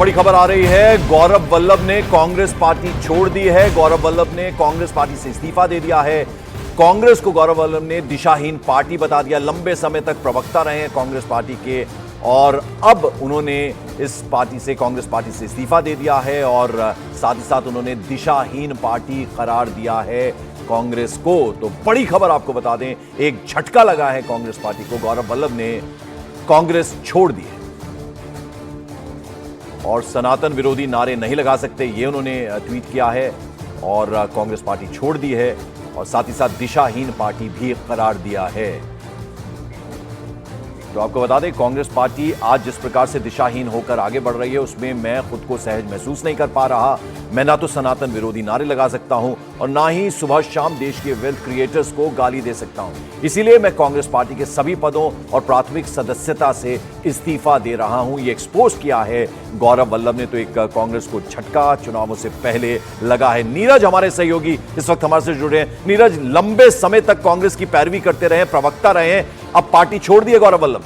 बड़ी खबर आ रही है। गौरव वल्लभ ने कांग्रेस पार्टी छोड़ दी है। गौरव वल्लभ ने कांग्रेस पार्टी से इस्तीफा दे दिया है। कांग्रेस को गौरव वल्लभ ने दिशाहीन पार्टी बता दिया। लंबे समय तक प्रवक्ता रहे हैं कांग्रेस पार्टी के और अब उन्होंने इस पार्टी से, कांग्रेस पार्टी से इस्तीफा दे दिया है और साथ ही साथ उन्होंने दिशाहीन पार्टी करार दिया है कांग्रेस को। तो बड़ी खबर आपको बता दें, एक झटका लगा है कांग्रेस पार्टी को। गौरव वल्लभ ने कांग्रेस छोड़ दी है और सनातन विरोधी नारे नहीं लगा सकते, ये उन्होंने ट्वीट किया है और कांग्रेस पार्टी छोड़ दी है और साथ ही साथ दिशाहीन पार्टी भी करार दिया है। तो आपको बता दें, कांग्रेस पार्टी आज जिस प्रकार से दिशाहीन होकर आगे बढ़ रही है उसमें मैं खुद को सहज महसूस नहीं कर पा रहा। मैं ना तो सनातन विरोधी नारे लगा सकता हूं और ना ही सुबह शाम देश के वेल्थ क्रिएटर्स को गाली दे सकता हूं। इसीलिए मैं कांग्रेस पार्टी के सभी पदों और प्राथमिक सदस्यता से इस्तीफा दे रहा हूं। ये एक्सपोज किया है गौरव वल्लभ ने। तो एक कांग्रेस को झटका चुनावों से पहले लगा है। नीरज हमारे सहयोगी इस वक्त हमारे से जुड़े हैं। नीरज, लंबे समय तक कांग्रेस की पैरवी करते रहे, प्रवक्ता रहे हैं, अब पार्टी छोड़ दी है गौरव वल्लभ।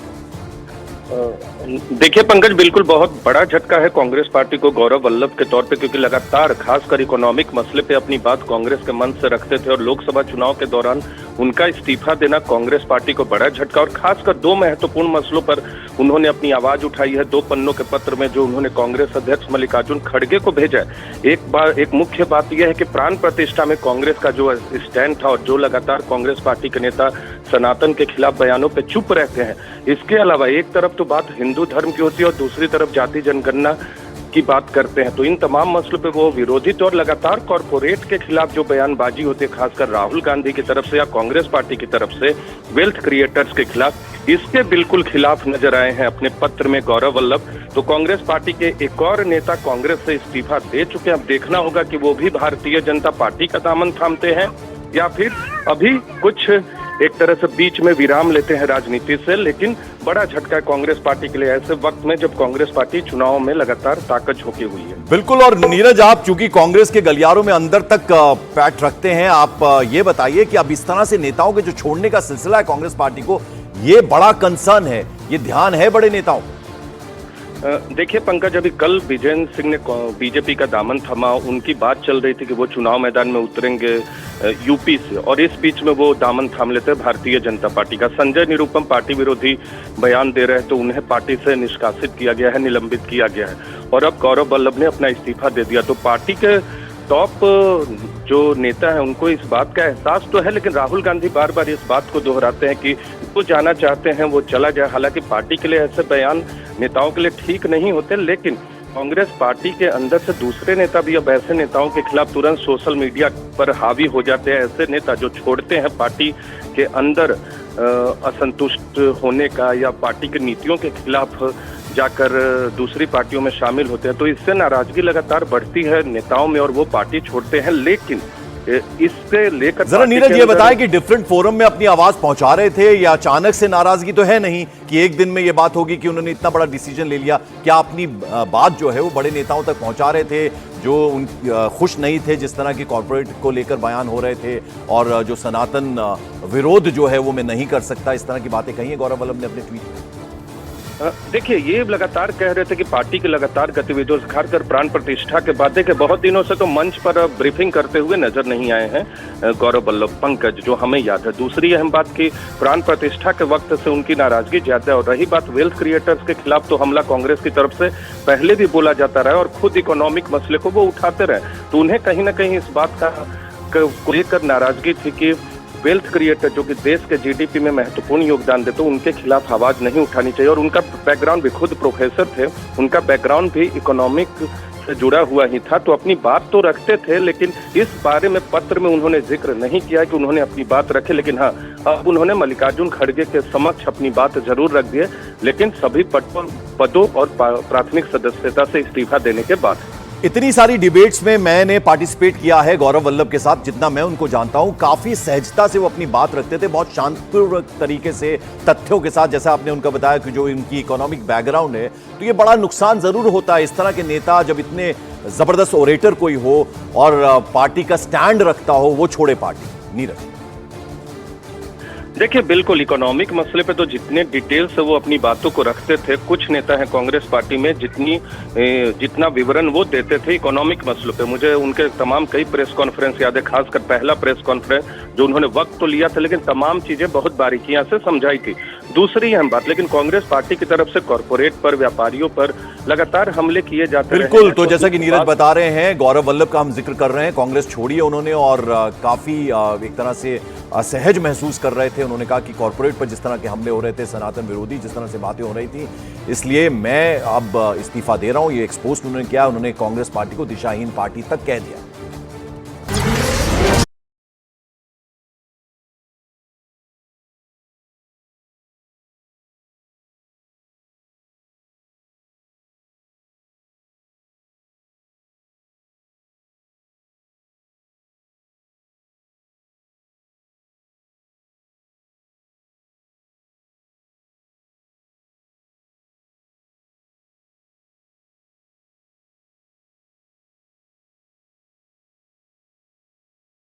देखिए पंकज, बिल्कुल बहुत बड़ा झटका है कांग्रेस पार्टी को गौरव वल्लभ के तौर पे, क्योंकि लगातार खासकर इकोनॉमिक मसले पे अपनी बात कांग्रेस के मंच से रखते थे और लोकसभा चुनाव के दौरान उनका इस्तीफा देना कांग्रेस पार्टी को बड़ा झटका। और खासकर दो महत्वपूर्ण मसलों पर उन्होंने अपनी आवाज उठाई है, 2 पन्नों के पत्र में जो उन्होंने कांग्रेस अध्यक्ष मल्लिकार्जुन खड़गे को भेजा है। एक मुख्य बात यह है कि प्राण प्रतिष्ठा में कांग्रेस का जो स्टैंड था और जो लगातार कांग्रेस पार्टी के नेता सनातन के खिलाफ बयानों पे चुप रहते हैं, इसके अलावा एक तरफ तो बात हिंदू धर्म की होती है और दूसरी तरफ जाति जनगणना की बात करते हैं। तो इन तमाम मसलों पे वो विरोधी और लगातार कॉर्पोरेट के खिलाफ जो बयानबाजी होती है, खासकर राहुल गांधी की तरफ से या कांग्रेस पार्टी की तरफ से वेल्थ क्रिएटर्स के खिलाफ, इसके बिल्कुल खिलाफ नजर आए हैं अपने पत्र में गौरव वल्लभ। तो कांग्रेस पार्टी के एक और नेता कांग्रेस से इस्तीफा दे चुके हैं। अब देखना होगा कि वो भी भारतीय जनता पार्टी का दामन थामते हैं या फिर अभी कुछ एक तरह से बीच में विराम लेते हैं राजनीति से। लेकिन बड़ा झटका है कांग्रेस पार्टी के लिए ऐसे वक्त में जब कांग्रेस पार्टी चुनाव में लगातार ताकत झोंकी हुई है। बिल्कुल। और नीरज, आप चूंकि कांग्रेस के गलियारों में अंदर तक पैठ रखते हैं, आप ये बताइए कि अब इस तरह से नेताओं के जो छोड़ने का सिलसिला है कांग्रेस पार्टी को, ये बड़ा कंसर्न है, ये ध्यान है बड़े नेताओं? देखिए पंकज, अभी कल विजेंद्र सिंह ने बीजेपी का दामन थमा। उनकी बात चल रही थी कि वो चुनाव मैदान में उतरेंगे यूपी से, और इस बीच में वो दामन थाम लेते हैं भारतीय जनता पार्टी का। संजय निरुपम पार्टी विरोधी बयान दे रहे हैं तो उन्हें पार्टी से निष्कासित किया गया है, निलंबित किया गया है। और अब गौरव वल्लभ ने अपना इस्तीफा दे दिया। तो पार्टी के टॉप जो नेता है उनको इस बात का एहसास तो है, लेकिन राहुल गांधी बार बार इस बात को दोहराते हैं कि वो जाना चाहते हैं वो चला जाए। हालांकि पार्टी के लिए ऐसे बयान नेताओं के लिए ठीक नहीं होते, लेकिन कांग्रेस पार्टी के अंदर से दूसरे नेता भी अब ऐसे नेताओं के खिलाफ तुरंत सोशल मीडिया पर हावी हो जाते हैं। ऐसे नेता जो छोड़ते हैं पार्टी के अंदर असंतुष्ट होने का या पार्टी की नीतियों के खिलाफ जाकर दूसरी पार्टियों में शामिल होते हैं, तो इससे नाराजगी लगातार बढ़ती है नेताओं में और वो पार्टी छोड़ते हैं। लेकिन इससे लेकर जरा नीरज ये बताएं कि डिफरेंट फोरम में अपनी आवाज पहुंचा रहे थे या अचानक से नाराजगी तो है नहीं कि एक दिन में ये बात होगी कि उन्होंने इतना बड़ा डिसीजन ले लिया? क्या अपनी बात जो है वो बड़े नेताओं तक पहुंचा रहे थे जो खुश नहीं थे जिस तरह की कॉर्पोरेट को लेकर बयान हो रहे थे और जो सनातन विरोध जो है वो मैं नहीं कर सकता, इस तरह की बातें कही है गौरव वल्लभ ने अपने ट्वीट में? देखिए, ये लगातार कह रहे थे कि पार्टी की लगातार गतिविधियों से खासकर प्राण प्रतिष्ठा के बाद देखिए बहुत दिनों से तो मंच पर ब्रीफिंग करते हुए नजर नहीं आए हैं गौरव वल्लभ, पंकज, जो हमें याद है। दूसरी अहम बात की प्राण प्रतिष्ठा के वक्त से उनकी नाराजगी ज्यादा है। और रही बात वेल्थ क्रिएटर्स के खिलाफ, तो हमला कांग्रेस की तरफ से पहले भी बोला जाता रहा और खुद इकोनॉमिक मसले को वो उठाते रहे। तो उन्हें कहीं ना कहीं इस बात को लेकर नाराजगी थी कि वेल्थ क्रिएटर जो कि देश के जीडीपी में महत्वपूर्ण योगदान देते, तो उनके खिलाफ आवाज नहीं उठानी चाहिए। और उनका बैकग्राउंड भी, खुद प्रोफेसर थे, उनका बैकग्राउंड भी इकोनॉमिक से जुड़ा हुआ ही था, तो अपनी बात तो रखते थे। लेकिन इस बारे में पत्र में उन्होंने जिक्र नहीं किया कि उन्होंने अपनी बात रखे। लेकिन हाँ, अब उन्होंने मल्लिकार्जुन खड़गे के समक्ष अपनी बात जरूर रख दी है, लेकिन सभी पदों और प्राथमिक सदस्यता से इस्तीफा देने के बाद। इतनी सारी डिबेट्स में मैंने पार्टिसिपेट किया है गौरव वल्लभ के साथ, जितना मैं उनको जानता हूं काफी सहजता से वो अपनी बात रखते थे, बहुत शांतिपूर्वक तरीके से, तथ्यों के साथ। जैसा आपने उनका बताया कि जो इनकी इकोनॉमिक बैकग्राउंड है, तो ये बड़ा नुकसान जरूर होता है इस तरह के नेता जब इतने जबरदस्त ओरेटर कोई हो और पार्टी का स्टैंड रखता हो वो छोड़े पार्टी। नीरज, देखिए, बिल्कुल इकोनॉमिक मसले पे तो जितने डिटेल से वो अपनी बातों को रखते थे, कुछ नेता हैं कांग्रेस पार्टी में जितना विवरण वो देते थे इकोनॉमिक मसलों पे। मुझे उनके तमाम कई प्रेस कॉन्फ्रेंस याद है, खासकर पहला प्रेस कॉन्फ्रेंस जो उन्होंने वक्त तो लिया था, लेकिन तमाम चीजें बहुत बारीकियां से समझाई थी। दूसरी अहम बात, लेकिन कांग्रेस पार्टी की तरफ से कॉर्पोरेट पर, व्यापारियों पर लगातार हमले किए जाते रहे बिल्कुल। हैं। तो जैसा कि नीरज बता रहे हैं, गौरव वल्लभ का हम जिक्र कर रहे हैं, कांग्रेस छोड़ी है उन्होंने और काफी एक तरह से असहज महसूस कर रहे थे। उन्होंने कहा कि कॉर्पोरेट पर जिस तरह के हमले हो रहे थे, सनातन विरोधी जिस तरह से बातें हो रही थी, इसलिए मैं अब इस्तीफा दे रहा हूं। ये एक्सपोज उन्होंने किया, उन्होंने कांग्रेस पार्टी को दिशाहीन पार्टी तक कह दिया।